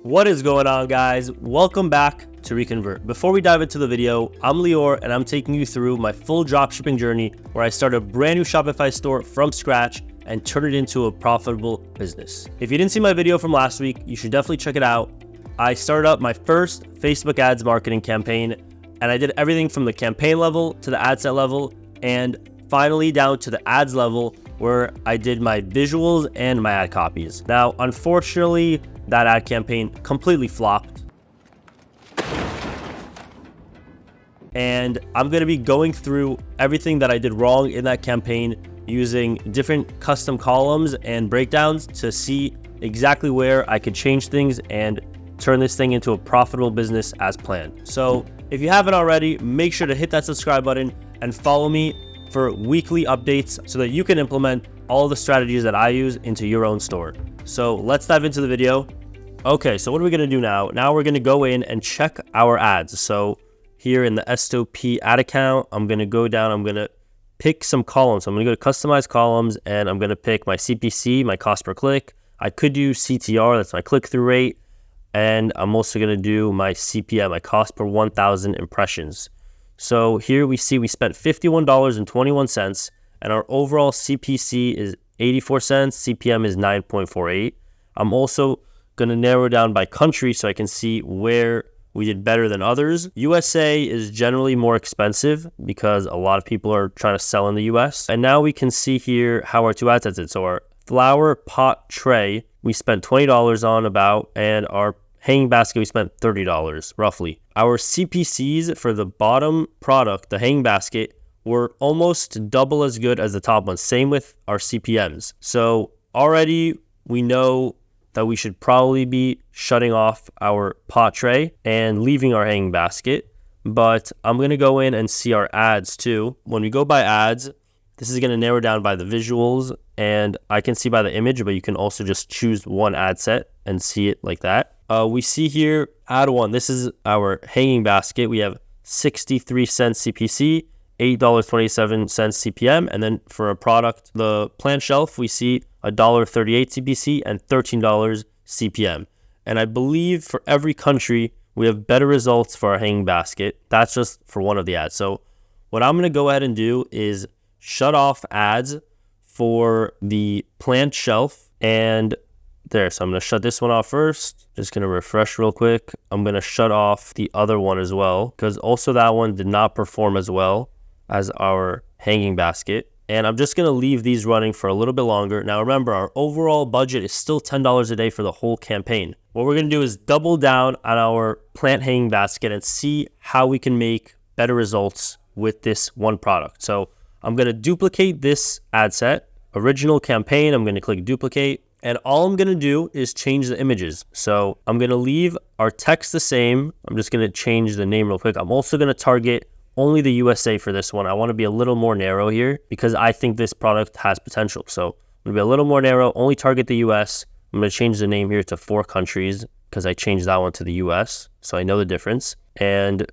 What is going on, guys? Welcome back to ReConvert. Before we dive into the video, I'm Lior and I'm taking you through my full dropshipping journey where I started a brand new Shopify store from scratch and turned it into a profitable business. If you didn't see my video from last week, you should definitely check it out. I started up my first Facebook ads marketing campaign and I did everything from the campaign level to the ad set level and finally down to the ads level where I did my visuals and my ad copies. Now, unfortunately, that ad campaign completely flopped. And I'm going to be going through everything that I did wrong in that campaign using different custom columns and breakdowns to see exactly where I could change things and turn this thing into a profitable business as planned. So if you haven't already, make sure to hit that subscribe button and follow me for weekly updates so that you can implement all the strategies that I use into your own store. So let's dive into the video. Okay, so what are we gonna do now? Now we're gonna go in and check our ads. So here in the SOP ad account, I'm gonna go down, I'm gonna pick some columns. So I'm gonna go to customize columns and I'm gonna pick my CPC, my cost per click. I could do CTR, that's my click-through rate. And I'm also gonna do my CPM, my cost per 1,000 impressions. So here we see we spent $51.21 and our overall CPC is 84 cents, CPM is 9.48. I'm also gonna narrow down by country so I can see where we did better than others. USA is generally more expensive because a lot of people are trying to sell in the US. And now we can see here how our two ad sets did. So our flower pot tray, we spent $20 on about, and our hanging basket, we spent $30 roughly. Our CPCs for the bottom product, the hanging basket, were almost double as good as the top one. Same with our CPMs. So already we know that we should probably be shutting off our pot tray and leaving our hanging basket. But I'm gonna go in and see our ads too. When we go by ads, this is gonna narrow down by the visuals and I can see by the image, but you can also just choose one ad set and see it like that. We see here ad one, this is our hanging basket. We have 63 cents CPC, $8.27 CPM. And then for a product, the plant shelf, we see $1.38 CPC and $13 CPM. And I believe for every country, we have better results for our hanging basket. That's just for one of the ads. So what I'm gonna go ahead and do is shut off ads for the plant shelf and there. So I'm gonna shut this one off first. Just gonna refresh real quick. I'm gonna shut off the other one as well because also that one did not perform as well as our hanging basket. And I'm just gonna leave these running for a little bit longer. Now remember, our overall budget is still $10 a day for the whole campaign. What we're gonna do is double down on our plant hanging basket and see how we can make better results with this one product. So I'm gonna duplicate this ad set, original campaign, I'm gonna click duplicate, and all I'm gonna do is change the images. So I'm gonna leave our text the same. I'm just gonna change the name real quick. I'm also gonna target only the USA for this one. I wanna be a little more narrow here because I think this product has potential. So I'm gonna be a little more narrow, only target the US. I'm gonna change the name here to 4 countries because I changed that one to the US. So I know the difference. And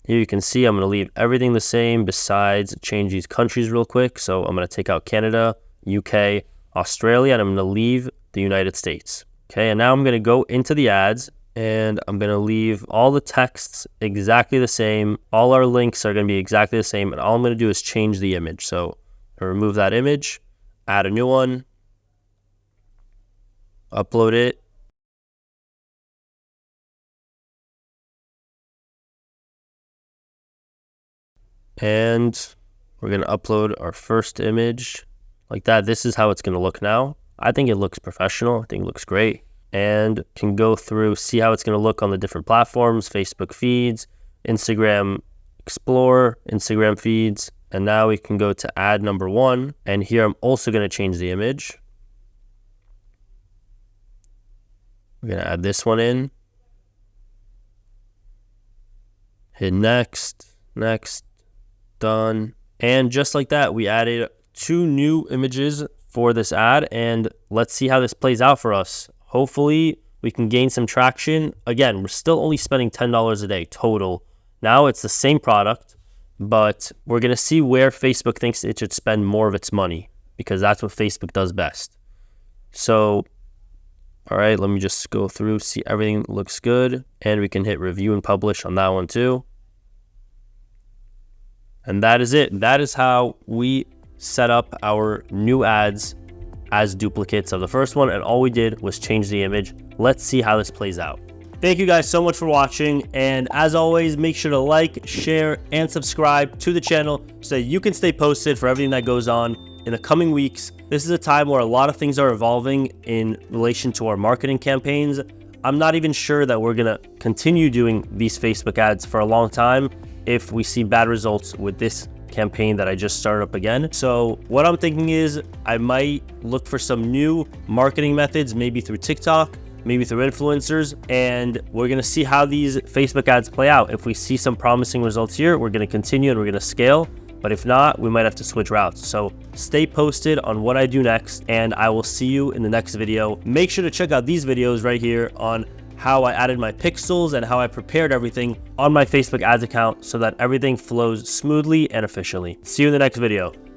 here you can see I'm gonna leave everything the same besides change these countries real quick. So I'm gonna take out Canada, UK, Australia, and I'm gonna leave the United States. Okay, and now I'm gonna go into the ads and I'm gonna leave all the texts exactly the same. All our links are gonna be exactly the same, and all I'm gonna do is change the image. So I remove that image, add a new one, upload it. And we're gonna upload our first image like that. This is how it's gonna look now. I think it looks professional. I think it looks great. And can go through, see how it's gonna look on the different platforms, Facebook feeds, Instagram Explore, Instagram feeds. And now we can go to ad number 1. And here I'm also gonna change the image. We're gonna add this one in. Hit next, next, done. And just like that, we added 2 new images for this ad, and let's see how this plays out for us. Hopefully we can gain some traction. Again, we're still only spending $10 a day total. Now it's the same product, but we're gonna see where Facebook thinks it should spend more of its money because that's what Facebook does best. So All right, let me just go through, see everything looks good, and we can hit review and publish on that one too. And that is it. That is how we set up our new ads as duplicates of the first one, and all we did was change the image. Let's see how this plays out. Thank you guys so much for watching, and as always, make sure to like, share, and subscribe to the channel so that you can stay posted for everything that goes on in the coming weeks. This is a time where a lot of things are evolving in relation to our marketing campaigns. I'm not even sure that we're gonna continue doing these Facebook ads for a long time if we see bad results with this campaign that I just started up again. So what I'm thinking is I might look for some new marketing methods, maybe through TikTok, maybe through influencers, and we're gonna see how these Facebook ads play out. If we see some promising results here, we're gonna continue and we're gonna scale. But if not, we might have to switch routes. So stay posted on what I do next, and I will see you in the next video. Make sure to check out these videos right here on how I added my pixels and how I prepared everything on my Facebook ads account so that everything flows smoothly and efficiently. See you in the next video.